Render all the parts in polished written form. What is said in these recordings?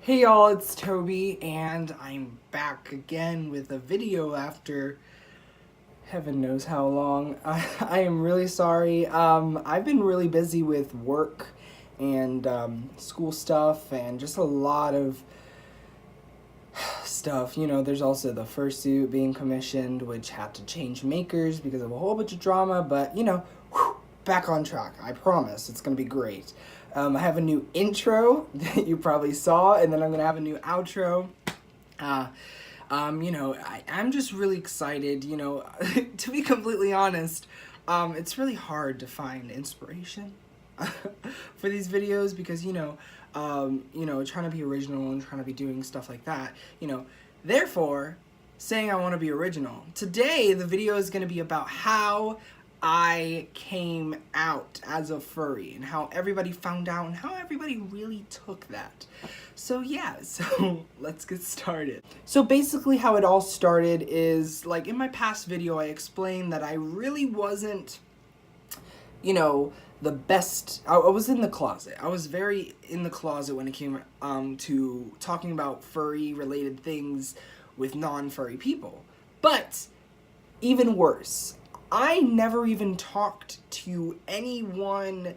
Hey y'all, it's Toby, and I'm back again with a video after heaven knows how long. I am really sorry. I've been really busy with work and school stuff and just a lot of stuff. There's also the fursuit being commissioned, which had to change makers because of a whole bunch of drama, but whew, back on track. I promise it's gonna be great. I have a new intro that you probably saw, and then I'm gonna have a new outro. I'm just really excited, to be completely honest. It's really hard to find inspiration for these videos because, trying to be original and trying to be doing stuff like that, therefore, saying I want to be original. Today, the video is going to be about how I came out as a furry and how everybody found out and how everybody really took that. So yeah, so let's get started. So basically how it all started is, like, in my past video I explained that I really wasn't, the best. I was in the closet. I was very in the closet when it came to talking about furry related things with non-furry people. But even worse, I never even talked to anyone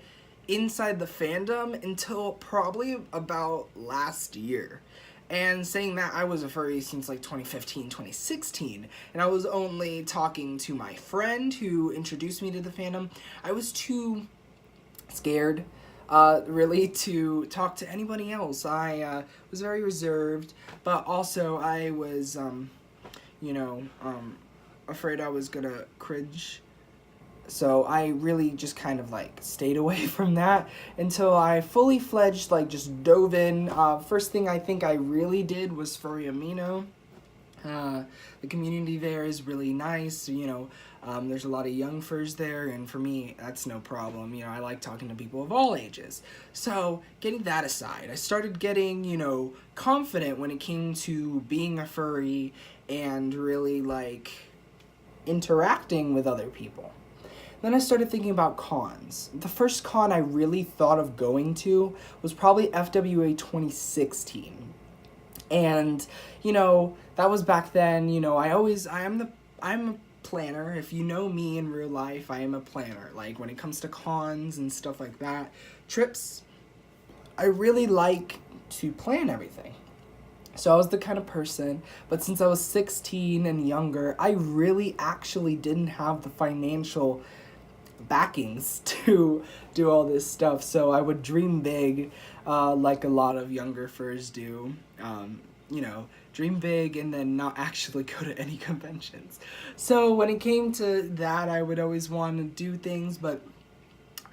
inside the fandom until probably about last year. And saying that, I was a furry since like 2015, 2016, and I was only talking to my friend who introduced me to the fandom. I was too scared, really, to talk to anybody else. I was very reserved, but also I was, afraid I was gonna cringe. So I really just kind of like stayed away from that until I fully fledged, like, just dove in. First thing I think I really did was Furry Amino. The community there is really nice, there's a lot of young furs there, and for me, that's no problem. I like talking to people of all ages. So, getting that aside, I started getting, confident when it came to being a furry and really, like, interacting with other people. Then I started thinking about cons. The first con I really thought of going to was probably FWA 2016. And, that was back then. I'm a planner. If you know me in real life, I am a planner. Like, when it comes to cons and stuff like that, trips, I really like to plan everything. So I was the kind of person, but since I was 16 and younger, I really actually didn't have the financial backings to do all this stuff. So I would dream big, like a lot of younger furs do. Dream big and then not actually go to any conventions. So when it came to that, I would always want to do things, but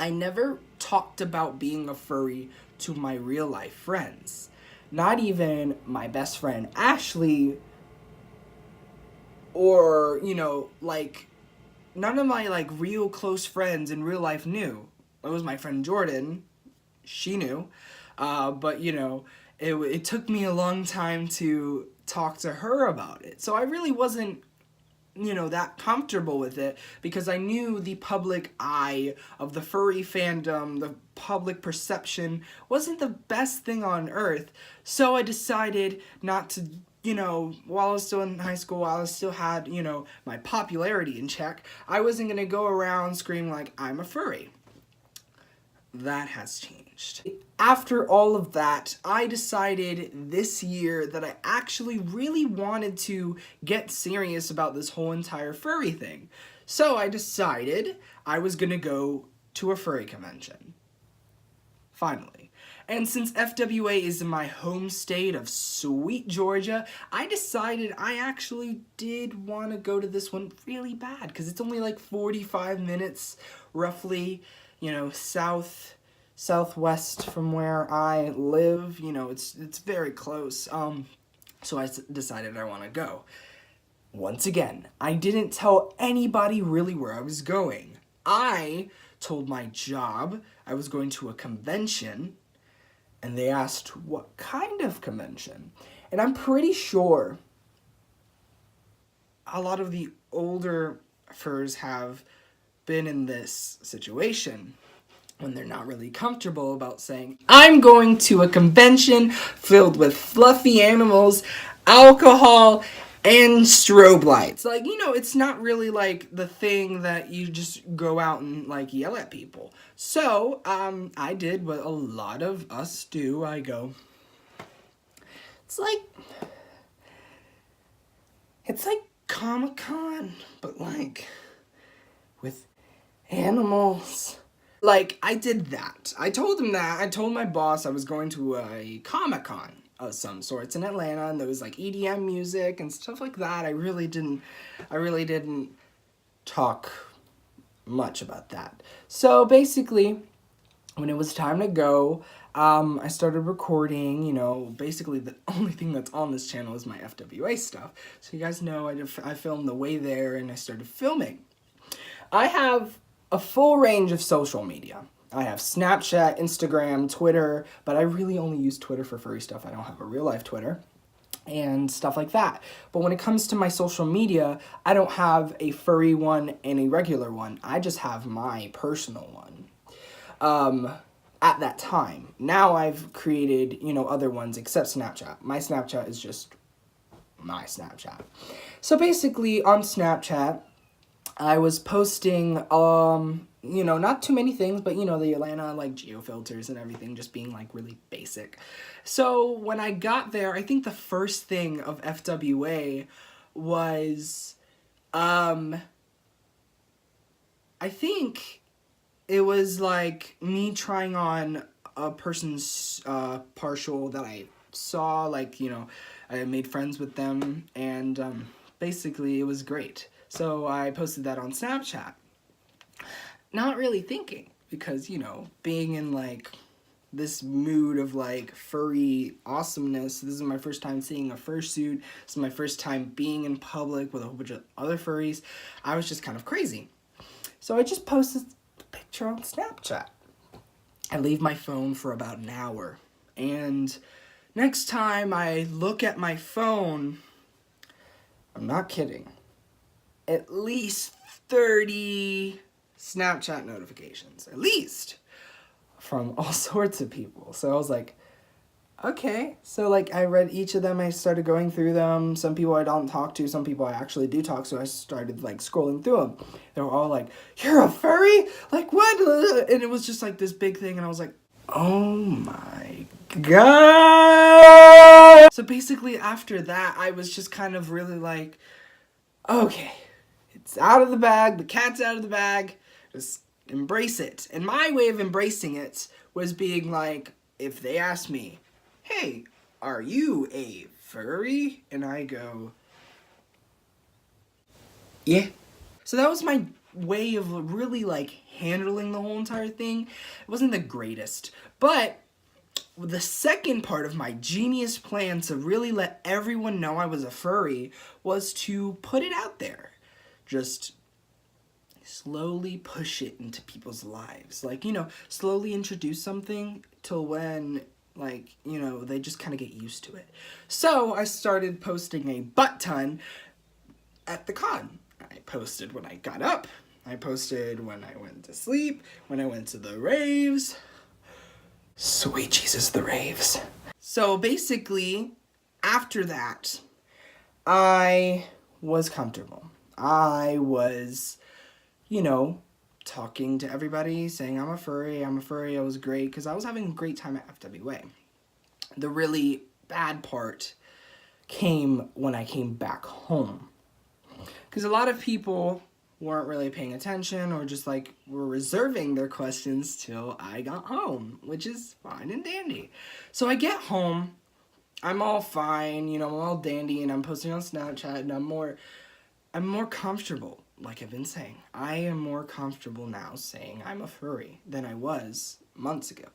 I never talked about being a furry to my real life friends. Not even my best friend Ashley, or, none of my, like, real close friends in real life knew. It was my friend Jordan. She knew. But, it took me a long time to talk to her about it. So I really wasn't, that comfortable with it because I knew the public eye of the furry fandom, the public perception, wasn't the best thing on earth. So I decided not to, while I was still in high school, while I still had, my popularity in check, I wasn't gonna go around screaming like, I'm a furry. That has changed. After all of that, I decided this year that I actually really wanted to get serious about this whole entire furry thing. So I decided I was gonna go to a furry convention. Finally. And since FWA is in my home state of sweet Georgia, I decided I actually did want to go to this one really bad, because it's only like 45 minutes, roughly, southwest from where I live. It's very close. So I decided I want to go. Once again, I didn't tell anybody really where I was going. I told my job I was going to a convention, and they asked what kind of convention. And I'm pretty sure a lot of the older furs have been in this situation. when they're not really comfortable about saying, I'm going to a convention filled with fluffy animals, alcohol, and strobe lights. Like, it's not really like the thing that you just go out and like yell at people. So, I did what a lot of us do. I go, it's like Comic-Con, but like with animals. Like, I did that. I told him that. I told my boss I was going to a Comic-Con of some sorts in Atlanta, and there was like EDM music and stuff like that. I really didn't talk much about that. So basically, when it was time to go, I started recording. Basically the only thing that's on this channel is my FWA stuff. So you guys know I filmed the way there, and I started filming. I have a full range of social media. I have Snapchat, Instagram, Twitter, but I really only use Twitter for furry stuff. I don't have a real life Twitter and stuff like that. But when it comes to my social media, I don't have a furry one and a regular one. I just have my personal one. At that time. Now I've created, other ones except Snapchat. My Snapchat is just my Snapchat. So basically on Snapchat, I was posting, not too many things, but, the Atlanta, like, geofilters and everything, just being, like, really basic. So when I got there, I think the first thing of FWA was, I think it was, like, me trying on a person's partial that I saw, like, I made friends with them, and basically it was great. So I posted that on Snapchat. Not really thinking, because, being in, like, this mood of, like, furry awesomeness. This is my first time seeing a fursuit. This is my first time being in public with a whole bunch of other furries. I was just kind of crazy. So I just posted the picture on Snapchat. I leave my phone for about an hour. And next time I look at my phone, I'm not kidding, at least 30 Snapchat notifications, at least, from all sorts of people. So I was like, okay. So, like, I read each of them. I started going through them. Some people I don't talk to. Some people I actually do talk to. So I started, like, scrolling through them. They were all like, you're a furry? Like, what? And it was just, like, this big thing. And I was like, oh, my God. So basically after that, I was just kind of really like, okay, it's out of the bag. The cat's out of the bag. Just embrace it. And my way of embracing it was being like, if they ask me, hey, are you a furry? And I go, yeah. So that was my way of really, like, handling the whole entire thing. It wasn't the greatest. But the second part of my genius plan to really let everyone know I was a furry was to put it out there. Just slowly push it into people's lives. Like, slowly introduce something till when, like, they just kind of get used to it. So I started posting a butt ton at the con. I posted when I got up. I posted when I went to sleep, when I went to the raves. Sweet Jesus, the raves. So basically, after that, I was comfortable. I was, talking to everybody, saying I'm a furry, I was great, because I was having a great time at FWA. The really bad part came when I came back home. Because a lot of people weren't really paying attention, or just, like, were reserving their questions till I got home, which is fine and dandy. So I get home, I'm all fine, I'm all dandy, and I'm posting on Snapchat, and I'm more comfortable. Like I've been saying, I am more comfortable now saying I'm a furry than I was months ago.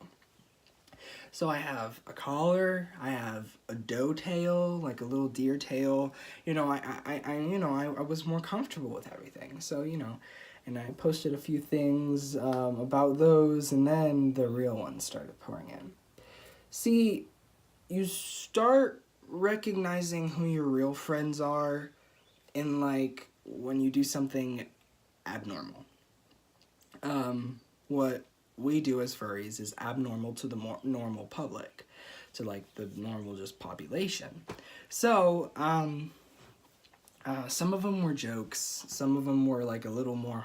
So I have a collar, I have a doe tail, like a little deer tail. I was more comfortable with everything. So, and I posted a few things about those, and then the real ones started pouring in. See, you start recognizing who your real friends are in, like, when you do something abnormal. What we do as furries is abnormal to the more normal public, to like the normal just population. So, some of them were jokes. Some of them were like a little more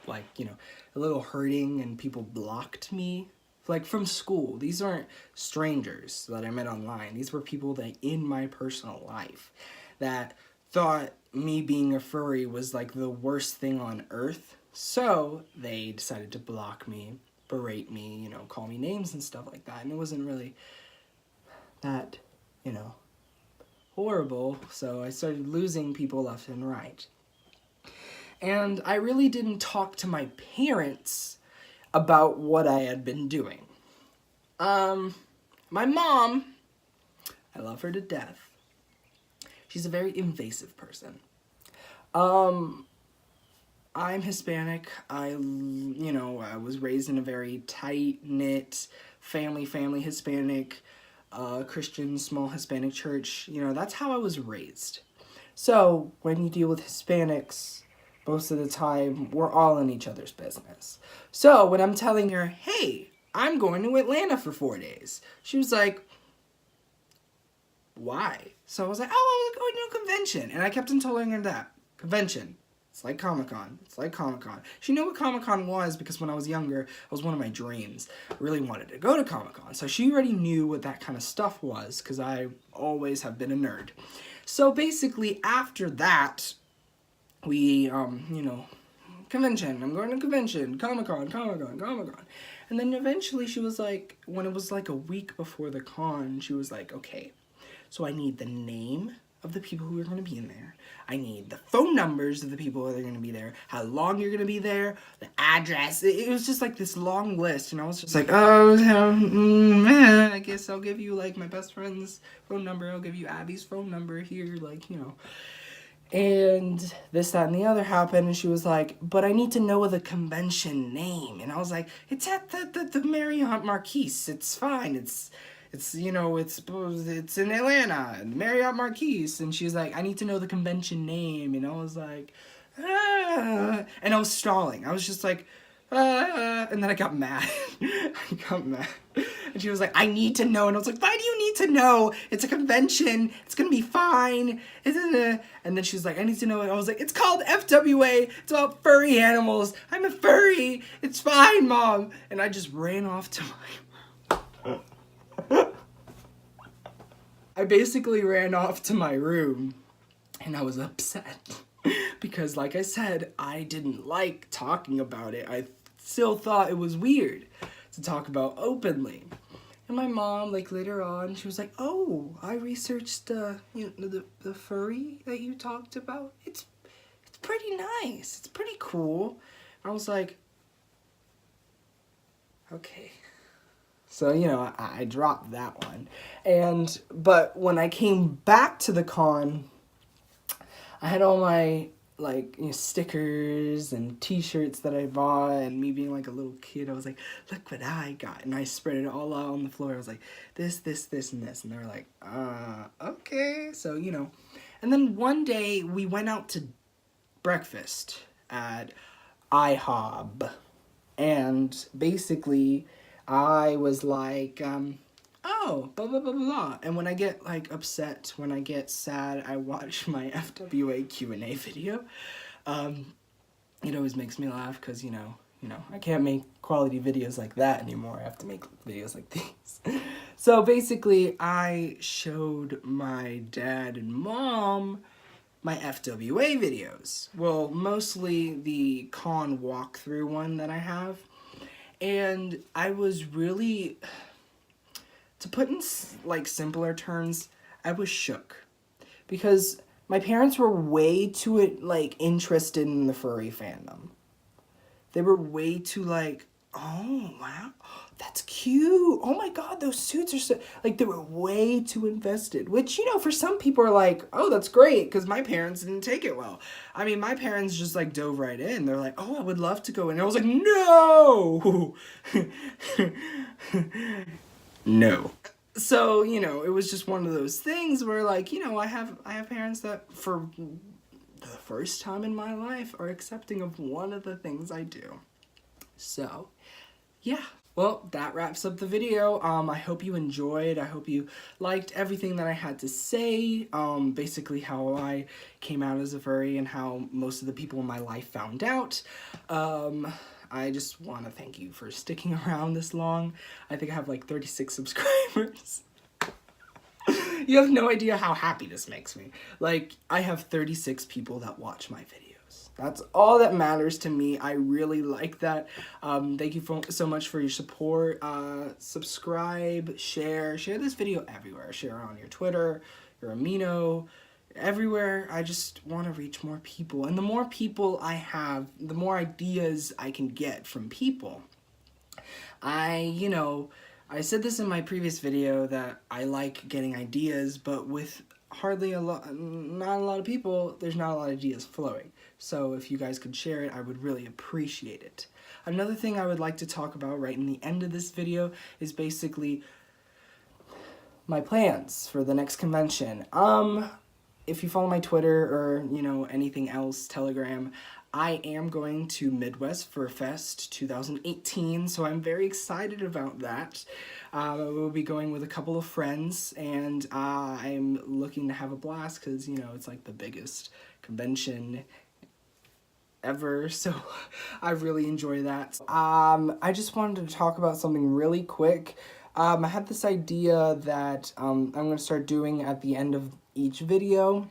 like, a little hurting, and people blocked me. Like from school. These aren't strangers that I met online. These were people that in my personal life that thought me being a furry was like the worst thing on earth. So they decided to block me, berate me, call me names and stuff like that. And it wasn't really that, horrible. So I started losing people left and right. And I really didn't talk to my parents about what I had been doing. My mom, I love her to death. She's a very invasive person. I'm Hispanic. I was raised in a very tight-knit family Hispanic, Christian, small Hispanic church. That's how I was raised. So when you deal with Hispanics, most of the time, we're all in each other's business. So when I'm telling her, hey, I'm going to Atlanta for 4 days, she was like, why? So I was like, oh, I was going to a convention. And I kept on telling her that. Convention. It's like Comic-Con. It's like Comic-Con. She knew what Comic-Con was because when I was younger, it was one of my dreams. I really wanted to go to Comic-Con. So she already knew what that kind of stuff was because I always have been a nerd. So basically, after that, we, convention. I'm going to convention. Comic-Con. And then eventually she was like, when it was like a week before the con, she was like, okay, so I need the name of the people who are going to be in there. I need the phone numbers of the people that are going to be there, how long you're going to be there, the address. It was just like this long list, and I was just like, oh, man, I guess I'll give you like my best friend's phone number. I'll give you Abby's phone number here, And this, that, and the other happened, and she was like, but I need to know the convention name. And I was like, it's at the Marriott Marquise. It's fine. It's in Atlanta, Marriott Marquise. And she was like, I need to know the convention name. And I was like, ah. And I was stalling. I was just like, ah. And then I got mad. And she was like, I need to know. And I was like, why do you need to know? It's a convention. It's going to be fine. And then she was like, I need to know. And I was like, it's called FWA. It's about furry animals. I'm a furry. It's fine, Mom. And I just ran off to I basically ran off to my room, and I was upset because, like I said, I didn't like talking about it. I still thought it was weird to talk about openly. And my mom, like later on, she was like, "Oh, I researched the furry that you talked about. It's pretty nice. It's pretty cool." I was like, "Okay." So, I dropped that one. But when I came back to the con, I had all my, stickers and t-shirts that I bought, and me being like a little kid, I was like, look what I got. And I spread it all out on the floor. I was like, this, and this. And they were like, okay. So, And then one day, we went out to breakfast at IHOB. And basically, I was like, oh, blah, blah, blah, blah. And when I get, upset, when I get sad, I watch my FWA Q&A video. It always makes me laugh because, I can't make quality videos like that anymore. I have to make videos like these. So basically, I showed my dad and mom my FWA videos. Well, mostly the con walkthrough one that I have. And I was really, to put in simpler terms, I was shook. Because my parents were way too interested in the furry fandom. They were way too oh wow, that's cute. Oh my god, those suits are so they were way too invested. Which, for some people are like, oh, that's great, because my parents didn't take it well. I mean, my parents just dove right in. They're like, oh, I would love to go. And I was like, no. No. So, it was just one of those things where I have parents that for the first time in my life are accepting of one of the things I do. So yeah, well, that wraps up the video. I hope you enjoyed. I hope you liked everything that I had to say. Basically how I came out as a furry and how most of the people in my life found out. I just want to thank you for sticking around this long. I think I have like 36 subscribers. You have no idea how happy this makes me. Like, I have 36 people that watch my videos. That's all that matters to me. I really like that. Thank you so much for your support. Subscribe, share this video everywhere. Share it on your Twitter, your Amino, everywhere. I just want to reach more people. And the more people I have, the more ideas I can get from people. I said this in my previous video that I like getting ideas, but with not a lot of people, there's not a lot of ideas flowing. So if you guys could share it, I would really appreciate it. Another thing I would like to talk about right in the end of this video is basically my plans for the next convention. If you follow my Twitter or, anything else, Telegram, I am going to Midwest Fur Fest 2018, so I'm very excited about that. We'll be going with a couple of friends, and I'm looking to have a blast because, it's like the biggest convention ever, so I really enjoy that. I just wanted to talk about something really quick. I had this idea that I'm going to start doing at the end of each video.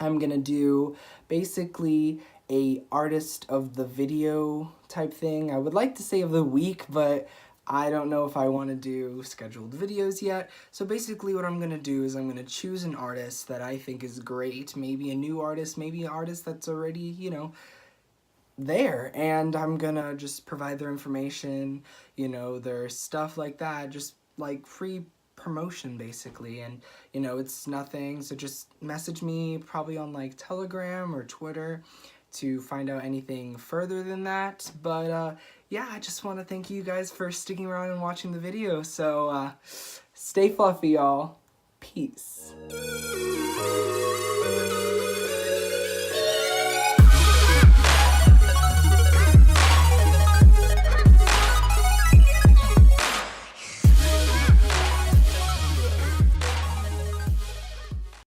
I'm going to do basically a artist of the video type thing. I would like to say of the week, but I don't know if I want to do scheduled videos yet. So basically what I'm going to do is I'm going to choose an artist that I think is great. Maybe a new artist, maybe an artist that's already, there. And I'm going to just provide their information, their stuff like that. Just like free promotion basically, and it's nothing, so just message me probably on like Telegram or Twitter to find out anything further than that. But yeah, I just want to thank you guys for sticking around and watching the video. So stay fluffy, y'all. Peace.